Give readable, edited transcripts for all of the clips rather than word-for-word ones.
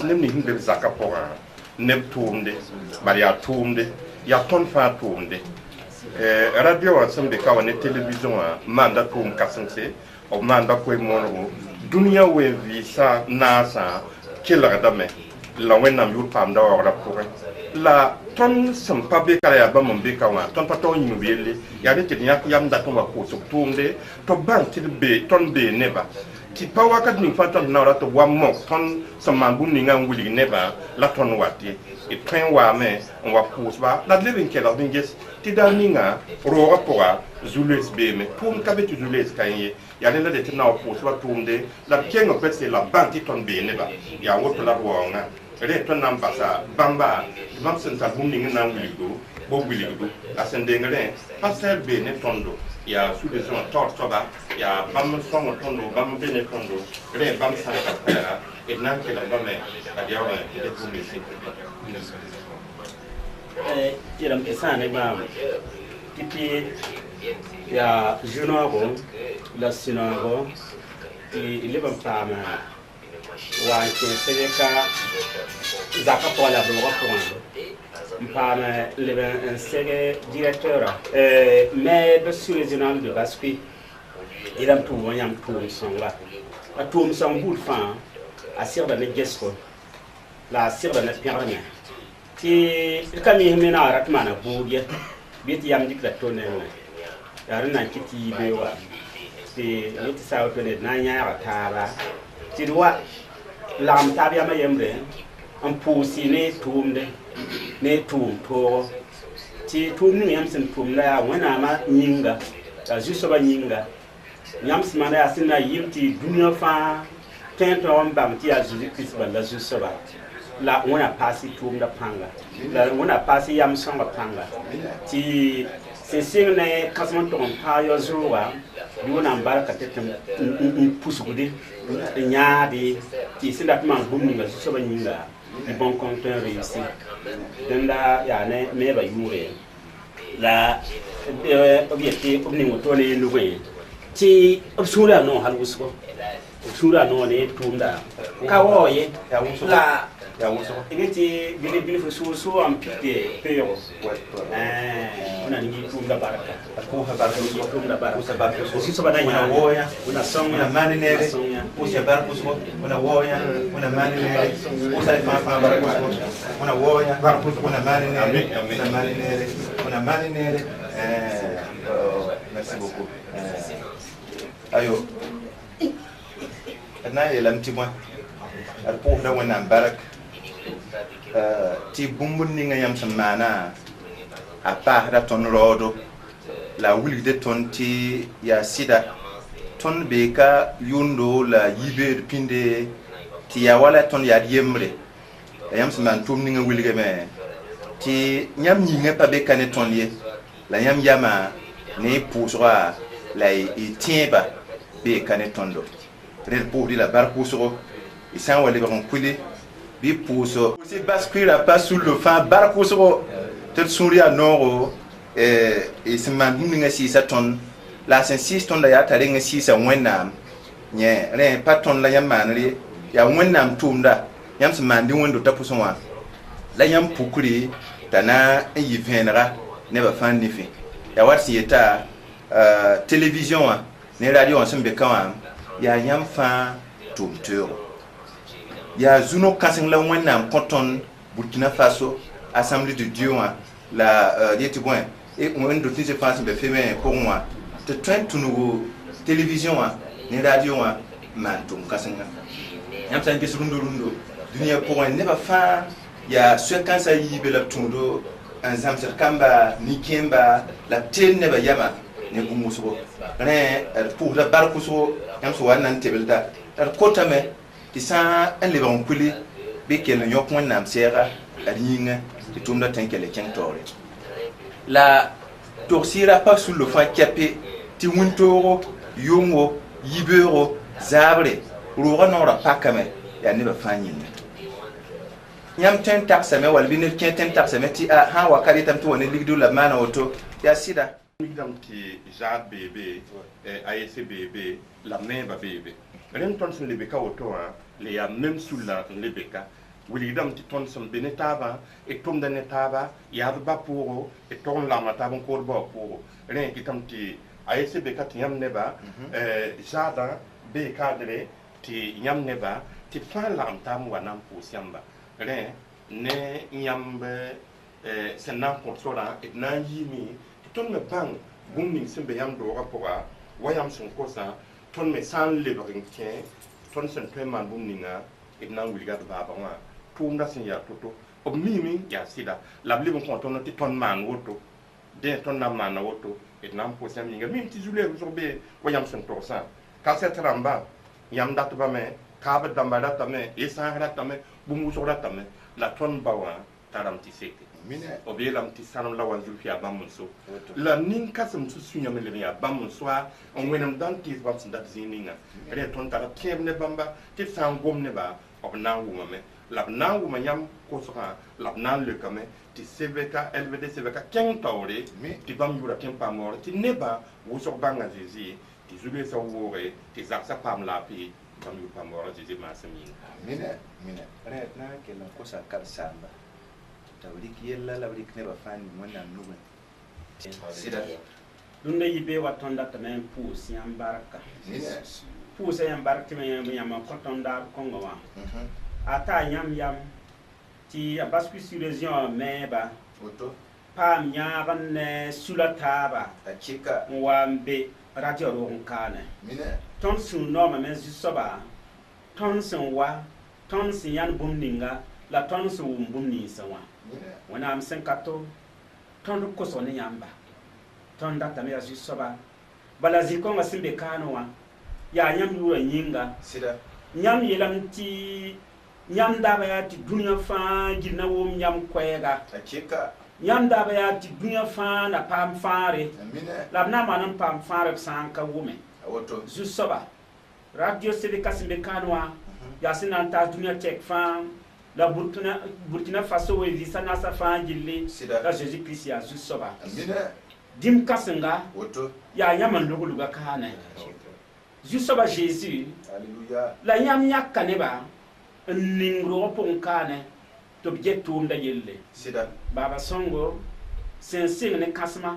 nem ni himbe zaka pora neb tumde bari ya tumde ya ton fa tumde radio wa sembe ka wa ne television wa manda tum kasense o manda ko mo dunia we visa nasa kila dame la wenam yu pam da ora pore la ton sem pa be kala ya ba mon be ka wa ton pa ton yu wele ya de ti yak yam da ton wa ko so tumde to ban ti be ton be neba ti pa wa ka ni fa ton na ora to wa mo ton sem man bu ni ngam wuli neba la ton wati e twen wa me on wa pous ba la living kela dinges ti da ninga ro pora zules be me pum ka be tu zules kanye ya le de ti na pous wa tumde la kengo petse la ban ti ton be neba ya wo to la wo nga re ton nam basa bamba mam sen ta bum ninga na wuli go bo wuli go asende ngere pasel be ne tondo ya sous les gens tort soba ya bam son tondo bam be ne tondo re bam sa ka et nan ke la bame adia wa de pour les iram esane ba tipi ya junogo la sinago il va fama wa ke seleka zaka pola do ko mpana le un sege directeur mais de sur les zones de basque iram tout wonyam tout sangla a tout sang bout fin a sir da negesko la sir da nepiernya ti kami mena ratmana buye bit yam dik la tonel ya rena kiti bewa ti nit saw to ne na nya ratala ti wa lam tabia ma yemre am pusi ne tumde ne tum to ti tum ni yam sen tum la wana ma nyinga ta juso ba nyinga yam simana ya sinna yimti dunya fa tento on bam ti azuzi krisba la juso ba la wana pasi tum da panga la wana pasi yam songa panga ti se sinne kasman to pa yo zuwa yuna baraka tetem pusugude nyaade ti sinda man bumni ga juso ba nyinga du bon compteur réussi denda ya ne me ba yure la objectif obni moto ne luwe ti obsura no halwusko obsura no ne tunda kawoye la ya wuso igeti bile fo so am pite peyo ona ni tunda baraka ko ha baraka ni tunda baraka sa baraka so bana nya woya una songa una maninere usia baraka so una woya una maninere usa fa baraka so una woya baraka una maninere una maninere una maninere merci beaucoup ayo ana yelam ti moi ar pour da wana baraka ti bumbun ninga yam samana a part ton rodo la wuli de ton ti ya sida ton beka yundo la yibe pinde ti ya wala ton ya yemre yam saman tum ninga wuli me ti nyam nyinga pa beka ne ton ye la yam yama ne pousra la e tieba beka ne tondo red pour di la bar pousro et sans wala ba kuli bi pouso si basculer pas sous le fin bar pousro tel souria noro et seman ninga si sa ton la sen 6 ton da ya tare nga si sa wennam nye re paton la yam manri ya wennam tumda yam seman din wendo tapuso wa la yam pukuri tana yi venra ne ba fan ni fi ya wat si eta télévision ne radio on sembe kan ya yam fa tumteur ya zuno kasin la wennam konton Burkina Faso Assemblée de Dieu la diete bon et on doit se faire be fait pour moi de train to nouveau télévision ni radio mantum kasinga yam san ke rundo dunia pour un ne pas faire ya séquence yi be la tundo un zamser kamba ni kemba la tel ne ba yama ne gumuso ne pour la barkuso yam so wannan tebelta tar kotame ti sa en le bon kuli be ken yok mon nam sera aringa ti tumda tenkele kentore la torsira pas sous le fond capé ti wuntoro yongo yibero zabre rura nora pakame ya ne ba fanyin nyam ten taxame wal binel ten taxame ti ha wa kali tam to woni ligdu la mana auto ya sida midam ti ja bébé ASC bébé la main ba bébé ren ton sun lebeka auto le ya même sous la lebeka wilidam ti ton som benetaba et tom de netaba ya ba pour et ton la mataba ko ba pour ren kitam ti ayese be kat yam neba jada be cadre ti yam neba ti fa la tam wanam pour siamba ren ne yambe senna ko sora et na yimi ton me bang bumni sembe yam do rapora wayam son kosa ton me san le brinkin ton sen man bumni nga et na wilga de baba wa tumda sin ya toto o mimi ya sida la blibo ko ton ti ton man woto de ton na man woto et nam po sam yinga mim ti zule so be wayam son to sa ka setramba yam dat ba me ka ba damba dat me e sa rat me bumu so rat me la ton bawa taram ti seke mine o be lam ti sanam la wanzu fi abam so la nin kasam su sunya me le ya bam so on wenam dan ti ba sin dat zininga re ton tara keb ne bamba ti san gom ne ba o na wuma me la na wuma yam ko so ha la na le kame ti CVK LVD CVK ken tawre ti bam yura ken pa mor ti neba wo so banga zizi ti zule sa wore ti zaksa pam la pi bam yu pa mor zizi ma samin mine re na ke la ko sa kar samba tawrik yella la brik ne ba fan wannan nuba sida dunde yibe watonda tamen pu siam baraka mine pu siam baraka me yama kotonda kongo wa ata yam ti abasku sur région meba auto pam nyaban ne sulataba achika wambe radio ronkane mine ton sun no ma men soba ton sun wa ton sin yan bumninga la ton sun bumni sawa mine wana am sen kato ton ko so ne yamba ton data me azu soba bala ziko ngasimbe kano wa ya nyam yura nyinga sida nyam yelam ti nyam daba ya ti dunya fa gina wo nyam kwega achika nyam daba ya ti dunya fa na pam fare mine la na manam pam fare sanka wume auto zu soba radio sebe kasimbe kano wa ya sinanta dunya check fa la Burkina Faso we visa na sa fa gille sida la Jésus Christ ya zu soba mine dim kasenga auto ya yaman luguluga kana zu soba Jésus alléluia la yam yakka ne ba ningro pon kana to bje tumda yelle sida baba songo sen ne kasma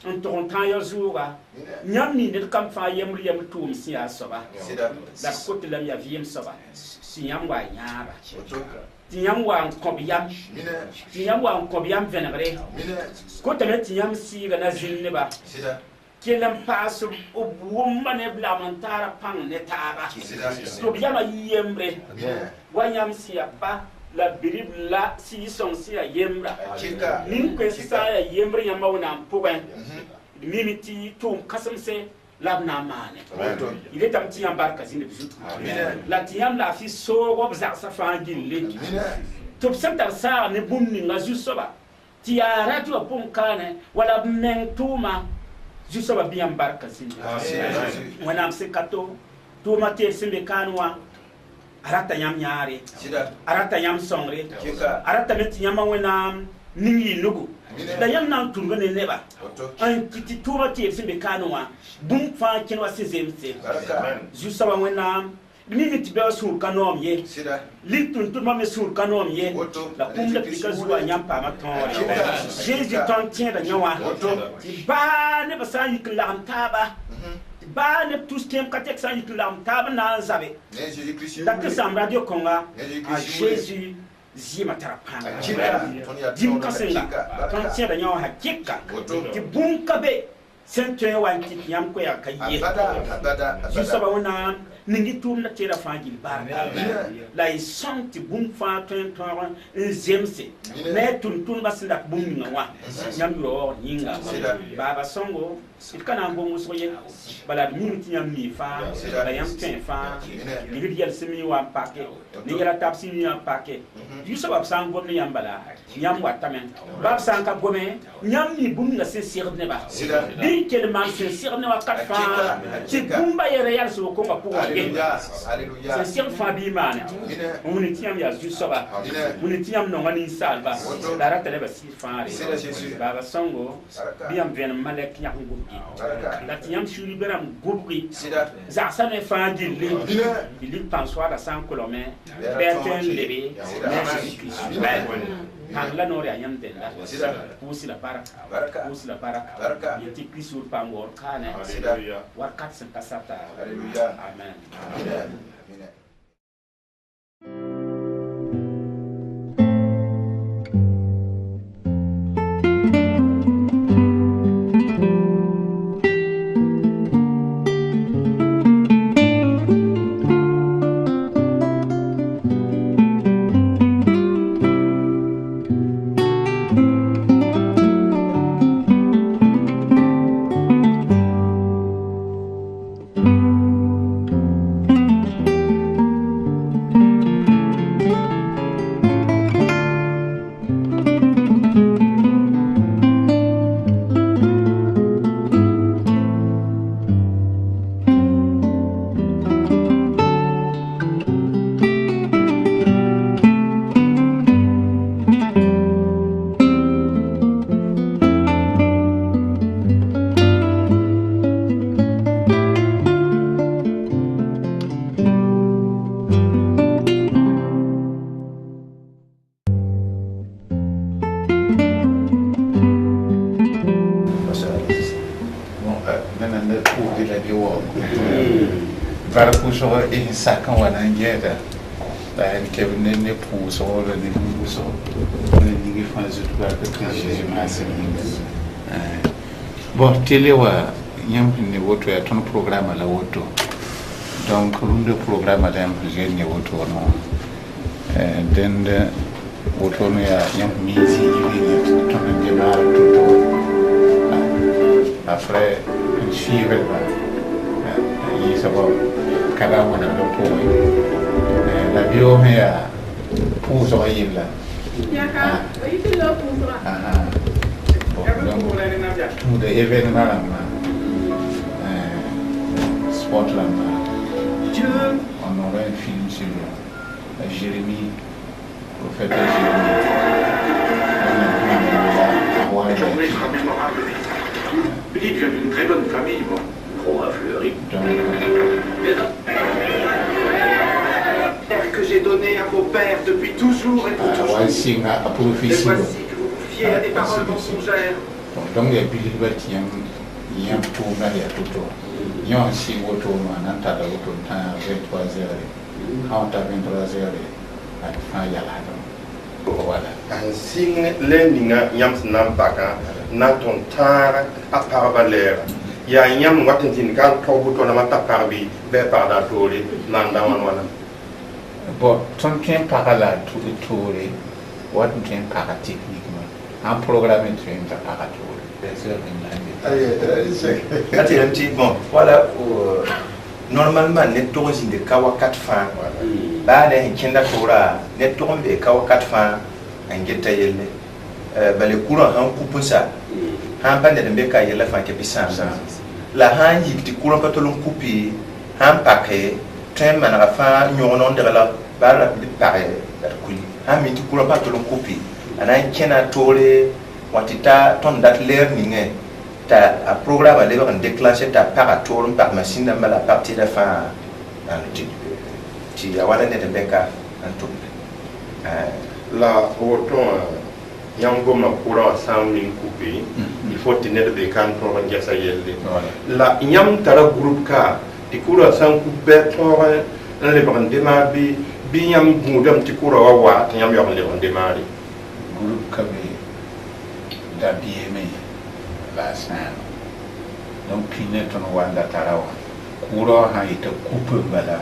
on ton tan yo zuga mine nyam ni ne kam fa yam tum siya soba sida la kote la ya wiem soba si yam wa nyaaba auto ti yam wa kobyam mine ti yam wa kobyam venere mine kote me ti yam si ga na zinne ba sida kelam paso o wumma ne blamantara pang ne taba sida to byama yembre mine wanyam siya ba la birib la si son siya yemra achika nin ko sa ya yembre yamba wona puben mimiti tum kasamse labna mane auto ile tam ti yamba kazine bizutu Amen. la ti yam la fi so go bza sa fa gille mine to senta sa ne bumni ngazu soba ti ya radio pon kane wala men tuma ju soba biam barka zine wana am se kato tuma te sembe kanwa arata yam nyaare sida arata yam songre achika arata meti yama wena ningi nugu Mine. da yam nan tunga ne neba auto an kiti tuba te sembe kanwa bum fa kinwa sezemse baraka ju soba wena mimi ti be sur kanom ye sida litun tu ma me sur kanom ye Auto. la kum da pika zuwa nyam pa ma ton Jésus ton tien da nyawa Auto. ti ba ne ba sa yik lam taba ti ba ne tout ce qui est katek sa yik lam taba na zabe ne Jésus Christ da ke sam radio konga Jésus a Christ Jésus zima tarapanga achika dim kasenga ton tien da nyawa hakika Auto. ti bun kabe sentwe wan ti nyam ko ya kaye abada ju soba wana ningi tum na tera fangil barka la isong ti bum fa ton zemse ne tun basinda bum ngawa nyam yo nyinga baba songo ikana ngo musoye bala mi ti nyam mi fa la yam ten fa ni yel semi wa pake ni yela tapsi ni wa pake ju soba sango ni yam bala nyam wa tamen bab sanka gome nyam ni bum na se sir ne ba bi kel man se sir ne wa kat fa ti bum ba yere yal so ko ma ko c'est si on fait bien man on est tiens ya juste ça va on est tiens non on est sale va la rate là si faire ba songo bien bien malek nya ngoubi la tiens sur liberam goubi za ça ne fait gilli il pense soit à 100 km berten lebe kan la nori ayam della pusi la baraka yeti kisur pangor kana warkat sen kasata amen sakan wana ngeda da ke ne puso wala ne puso ne ngi fanzu ba ka Jésus masin bon télé wa nyam ne woto ya ton programme la woto donc runde programme da am ne woto no den woto no ya nyam mizi ni ton ne ba to après une suivre il s'abord kada wana do la bio ya puso yilla ya oyi lo puso tout de événement sport là on aurait un film sur Jérémie prophète Jérémie Philippe vient d'une très bonne famille, bon. Trop affleuré. Que j'ai donné à vos pères depuis toujours et pour toujours. Et voici que vous fiez des paroles mensongères. Donc, il y a plus de bâtiments, il y a tout le monde, il y a tout. Il y a aussi votre nom, à 23h, quand à 23h, à la fin, il y a la voilà. Ainsi, l'endinga yams nampaka, naton tar à parbaler. Il y a un yam watin kan tobuto na mata parbi, be parda tori, nanda wana. Bon, ton tien par là, tout le tour, what tien par techniquement. Un programme tien par tour. Bon, voilà. Normalement, net tours de kawa 4 fins. Bah, les kenda tora, net tours de kawa 4 fins, un geta yelle. Bah, les courants en coupe ça. Un pan de beka yelle fin qui est la han yik ti courant patolon coupé, un paquet. Train man a fa nyonon de la bala de pare da kuli ha mi ti kula pato lon kopi ana kena tole watita ton dat learning ta a programme le on déclencher ta parator par machine dans la partie de fin dans le ti ya wala ne de beka antum la auton yango ma courant sounding coupé il faut tenir de bekan pour ngesa yelle la nyam tara groupe ka tikura san ku beto le bande ma bi yam mudam tikura wa yam yo le bande ma ri groupe kabe da bieme la san donc pine ton wanda tarawa kuro ha ita coupe bala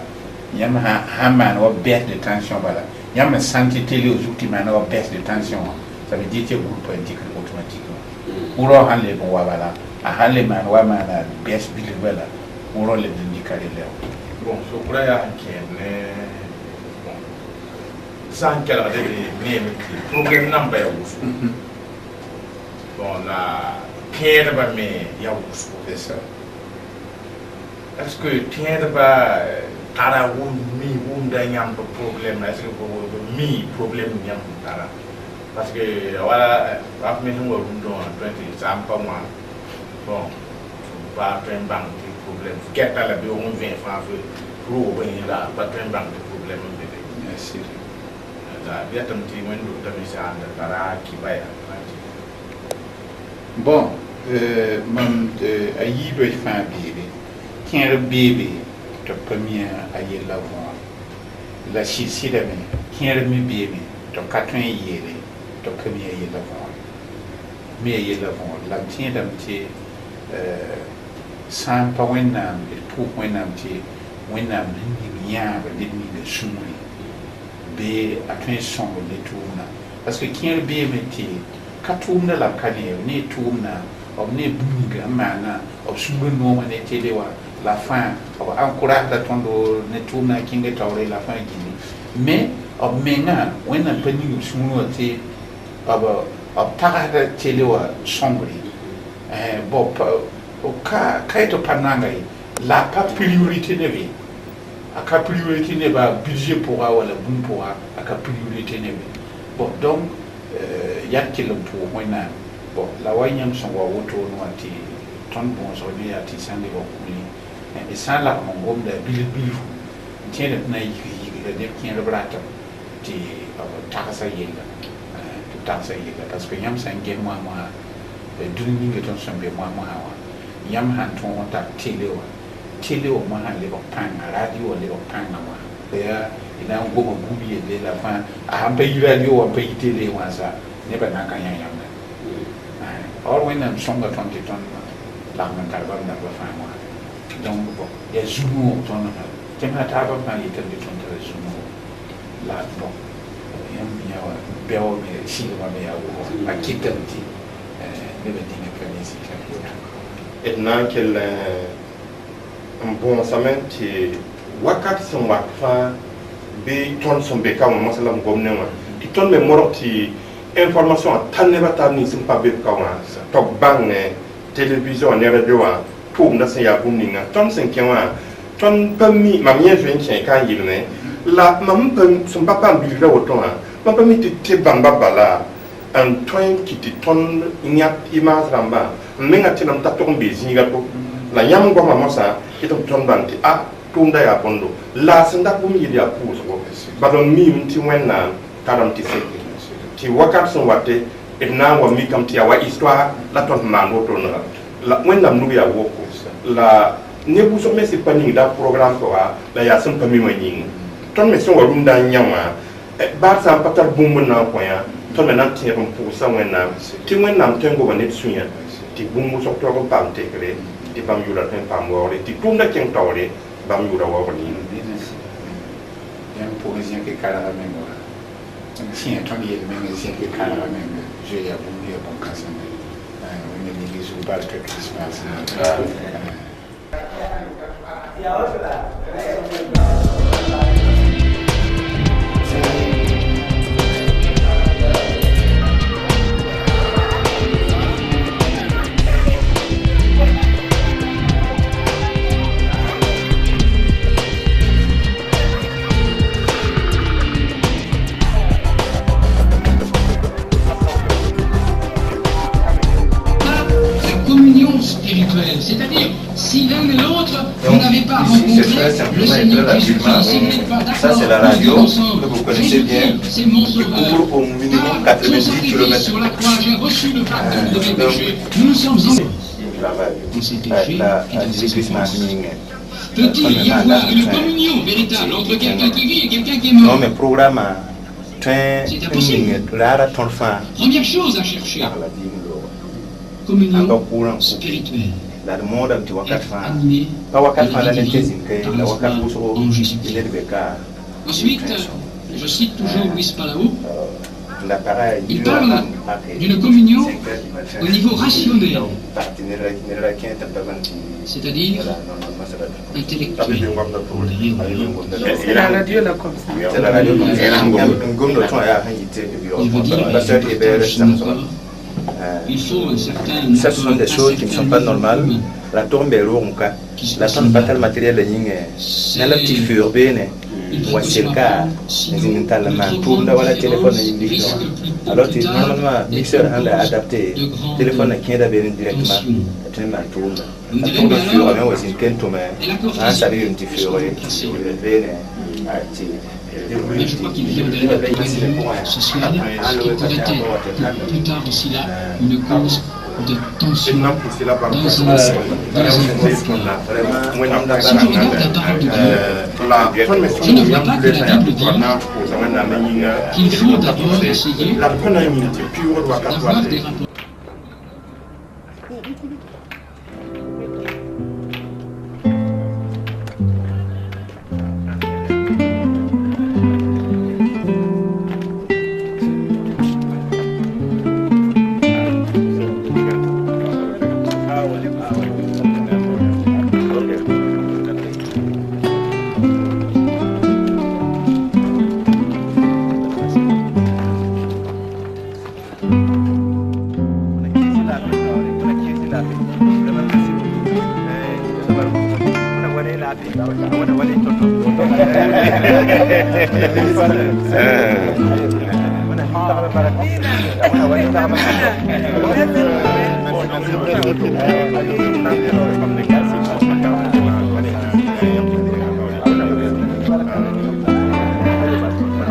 yam ha man wa baisse de tension bala yam santé télé aux outils man wa baisse de tension ça veut dire que le groupe indique automatiquement kuro ha le bon wa bala a le man wa man baisse bi le bala kuro le bon, je crois qu'il y a sans qu'elle ait des problèmes n'en pas bon, la pierre mais il y a c'est ça. Est-ce que tiens de bas tara mi da nyam to problème est-ce que mi problème nyam tara parce que voilà va me ngo do 20 sam pas moi bon va train bank problème keta la bi on vient fa pour ben là va train bank problème de merci da bien tam ti mo ndo tam sa anda tara ki baya bon man ayi do fa bibi kien bibi to premier ayi la bon la si da me kien mi bibi to katun yele to premier ayi la bon me ayi la bon la tien dam ti san pa wenam et pour wenam ti wenam ni nya ba ni de sumuri be atun son le tourna parce que kien bibi ti katumna la kane ne tumna ob ne bunga mana ob sungu no ma ne telewa la fin ob encourage la tondo ne tumna kinge tawre la fin gini mais ob menga wena pani sungu te ob tagada telewa songri bo o ka kaito pananga la pas priorité ne bi aka priorité ne ba budget pour wala bun pour aka priorité ne bi bon donc yakilum pour wena bon la wanyam son wa woto no ati ton bon so ni ati sande ko kuli e sala mo ngom da bil tiene na yi da de kien le brata ti takasa yela parce que yam sange moi dunni ngi ton sombe moi wa yam han ton ta telewa mo han le ko pan radio le ko pan na wa ya ina ngoma gubi le la fa a ba yi radio wa ba yi tele wa sa ne ba na kan yam na or when I'm stronger 20 ton la man ta ba na ba fa mo donc bon ya zumo ton na tema ta ba na yi tan de ton ta zumo la bon yam ya wa beo me si ba me ya wo a kitanti ne ba dinga kan ni si ka et nan quel un bon semaine ti wakat son wakfa be ton son be ka mo masala ngom ne ma ti ton me moroti information tan ne bata ni sim pa be ka wa to bang télévision ne radio wa pour na se ya bum ni nga ton sen ke wa ton pa mi ma mien je chen kan yi ne la mam pa son papa bi la woton ha ma pa mi te bamba bala un toin qui te ton inya image ramba menga tinam ta ton be zinga to la yam go ma sa itom ton banti a tunda ya bondo la senda bum yi ya pu so ba don mi mti wenna karam ti se ti wakat son wate et na wa mi kam ti ya wa histoire la ton mango to na la wenna nu ya woko la ne bu so mesi pani da programme ko wa la ya sam pami ma nyin ton me son wa runda nyama ba sa patar bum na ko ya ton me nan ti ron pu sa wenna ti wenna tengo wa net sunya ti bum so to ko pam te kre ti pam yura ten pam wo ti tunda ken tawre bam yura wo ko ni yan poésie que cara la même si ton y même si que cara la même je ya bon bon casse on est les jours pas que Christmas C'est-à-dire, si l'un et l'autre, vous n'avez pas rencontré le Seigneur Jésus-Christ, si vous n'êtes pas d'accord, ça c'est la radio que vous connaissez bien, c'est mon sauveur. Au minimum 90 km. Sur la croix, j'ai reçu le pardon de mes péchés. Nous sommes en ces péchés et dans ces souffrances. Peut-il y avoir une communion véritable entre quelqu'un qui vit et quelqu'un qui est mort? Non, mais programme, c'est impossible. Première chose à chercher, communion spirituelle. La demande de wakat fa animée pas wakat fa la netezi ke la wakat so en Jésus-Christ. il est beka Ensuite, je cite toujours Louis Palao, l'appareil il parle d'une communion au niveau rationnel, c'est-à-dire intellectuel. C'est la radio là comme ça. C'est la radio comme ça. Il veut dire Ça, ce sont des choses qui ne sont pas normales. La tombe est lourde, la tombe pas tel matériel de ligne. La petite furbine, ou c'est le cas, les intallements, tout le monde téléphone est alors que normalement, mixeur a adapté, téléphone qui est adapté directement, tellement tout. La tombe fure, mais aussi une tombe, un salut, une petite fure, mais je crois qu'il viendrait ce serait là qui pourrait être plus tard aussi là une cause de tension dans un si je regarde la parole de Dieu, je ne vois pas que la Bible dit qu'il faut d'abord essayer d'avoir des rapports.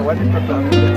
What